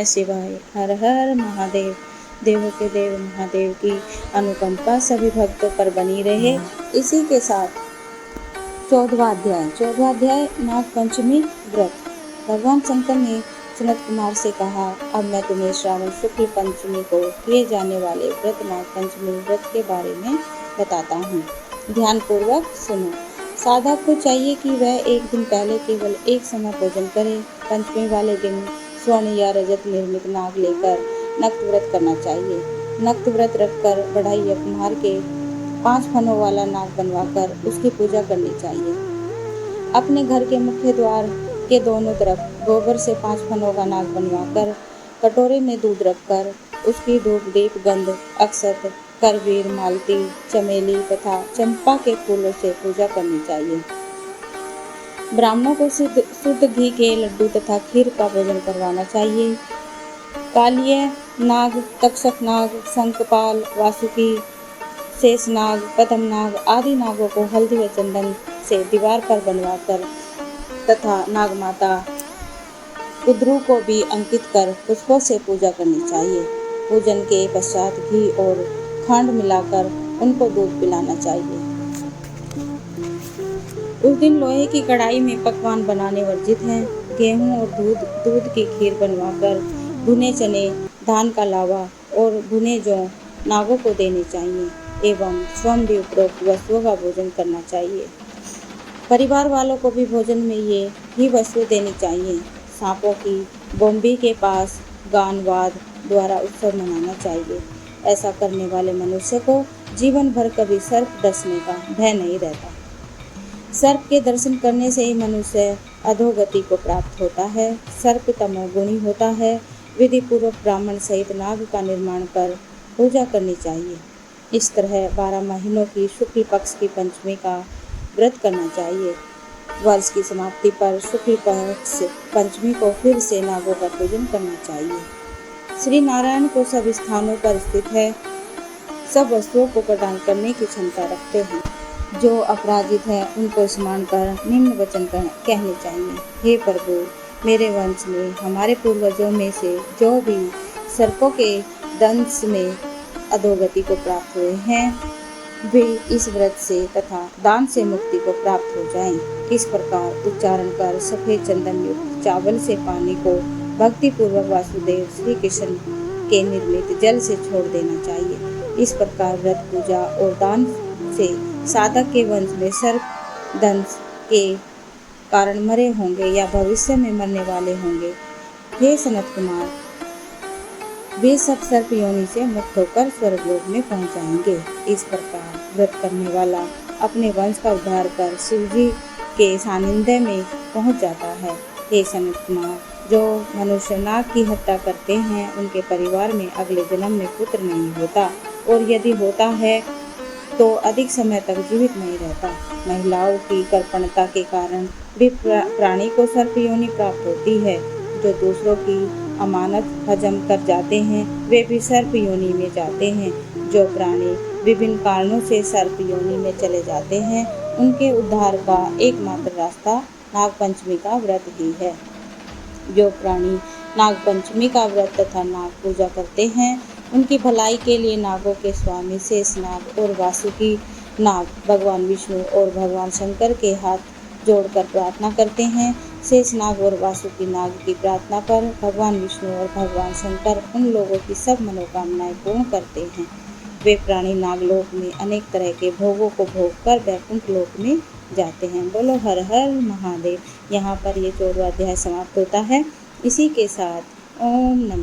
नमः शिवाय। हर हर महादेव। देवों के देव महादेव की अनुकंपा सभी भक्तों पर बनी रहे। इसी के साथ 14वां अध्याय नाग पंचमी व्रत। भगवान शंकर ने सनत कुमार से कहा, अब मैं तुम्हें श्रावण शुक्ल पंचमी को किए जाने वाले व्रत नाग पंचमी व्रत के बारे में बताता हूँ। ध्यान पूर्वक सुनो। साधक को चाहिए कि वह एक दिन पहले केवल एक समय भोजन करे। पंचमी वाले दिन स्वर्ण या रजत निर्मित नाग लेकर नक्त व्रत करना चाहिए। नक्त व्रत रखकर बढ़ई या कुम्हार के 5 फनों वाला नाग बनवाकर उसकी पूजा करनी चाहिए। अपने घर के मुख्य द्वार के दोनों तरफ गोबर से 5 फनों का नाग बनवाकर कटोरे में दूध रखकर उसकी धूप दीप गंध अक्षत करवीर मालती चमेली तथा चंपा के फूलों से पूजा करनी चाहिए। ब्राह्मणों को शुद्ध घी के लड्डू तथा खीर का भोजन करवाना चाहिए। कालिय नाग, तक्षक नाग, शंखपाल, वासुकी, शेषनाग, पद्मनाग आदि नागों को हल्दी व चंदन से दीवार पर बनवाकर तथा नागमाता कुद्रू को भी अंकित कर पुष्पों से पूजा करनी चाहिए। पूजन के पश्चात घी और खंड मिलाकर उनको दूध पिलाना चाहिए। उस दिन लोहे की कढ़ाई में पकवान बनाने वर्जित हैं। गेहूं और दूध की खीर बनवाकर भुने चने, धान का लावा और भुने जौ नागों को देने चाहिए एवं स्वयं भी उपरोक्त वस्तुओं का भोजन करना चाहिए। परिवार वालों को भी भोजन में ये ही वस्तुएं देनी चाहिए। सांपों की बोम्बी के पास गानवाद द्वारा उत्सव मनाना चाहिए। ऐसा करने वाले मनुष्य को जीवन भर कभी सर्प डसने का भय नहीं रहता। सर्प के दर्शन करने से ही मनुष्य अधोगति को प्राप्त होता है। सर्प तमोगुणी होता है। विधि पूर्वक ब्राह्मण सहित नाग का निर्माण कर पूजा करनी चाहिए। इस तरह 12 महीनों की शुक्ल पक्ष की पंचमी का व्रत करना चाहिए। वर्ष की समाप्ति पर शुक्ल पक्ष पंचमी को फिर से नागों का पूजन करना चाहिए। श्री नारायण को सब स्थानों पर स्थित है। सब वस्तुओं को प्रदान करने की क्षमता रखते हैं। जो अपराजित है उनको स्मरण कर निम्न वचन कहने चाहिए। हे प्रभु, मेरे वंश में हमारे पूर्वजों में से जो भी सर्पों के दंश में अधोगति को प्राप्त हुए हैं वे इस व्रत से तथा दान से मुक्ति को प्राप्त हो जाएं। इस प्रकार उच्चारण कर सफेद चंदन युक्त चावल से पानी को भक्ति पूर्वक वासुदेव श्री कृष्ण के निर्मित जल से छोड़ देना चाहिए। इस प्रकार व्रत पूजा और दान से साधक के वंश में सर्प दंश के कारण मरे होंगे या भविष्य में मरने वाले होंगे। हे सनत कुमार, वे सब सर्प योनि से मुक्त होकर स्वर्गलोक में पहुंच जाएंगे। इस प्रकार व्रत करने वाला अपने वंश का उद्धार कर शिव जी के सानिध्य में पहुंच जाता है। हे सनत कुमार, जो मनुष्य नाग की हत्या करते हैं उनके परिवार में अगले जन्म में पुत्र नहीं होता और यदि होता है तो अधिक समय तक जीवित नहीं रहता। महिलाओं की कर्पणता के कारण भी प्राणी को सर्प योनि प्राप्त होती है। जो दूसरों की अमानत हजम कर जाते हैं वे भी सर्प योनि में जाते हैं। जो प्राणी विभिन्न कारणों से सर्प योनि में चले जाते हैं उनके उद्धार का एकमात्र रास्ता नाग पंचमी का व्रत ही है। जो प्राणी नाग पंचमी का व्रत तथा नाग पूजा करते हैं उनकी भलाई के लिए नागों के स्वामी शेषनाग और वासुकी नाग भगवान विष्णु और भगवान शंकर के हाथ जोड़कर प्रार्थना करते हैं। शेषनाग और वासुकी नाग की प्रार्थना पर भगवान विष्णु और भगवान शंकर उन लोगों की सब मनोकामनाएं पूर्ण करते हैं। वे प्राणी नागलोक में अनेक तरह के भोगों को भोग कर वैकुंठ लोक में जाते हैं। बोलो हर हर महादेव। यहाँ पर ये 14वां अध्याय समाप्त होता है। इसी के साथ ओम नमः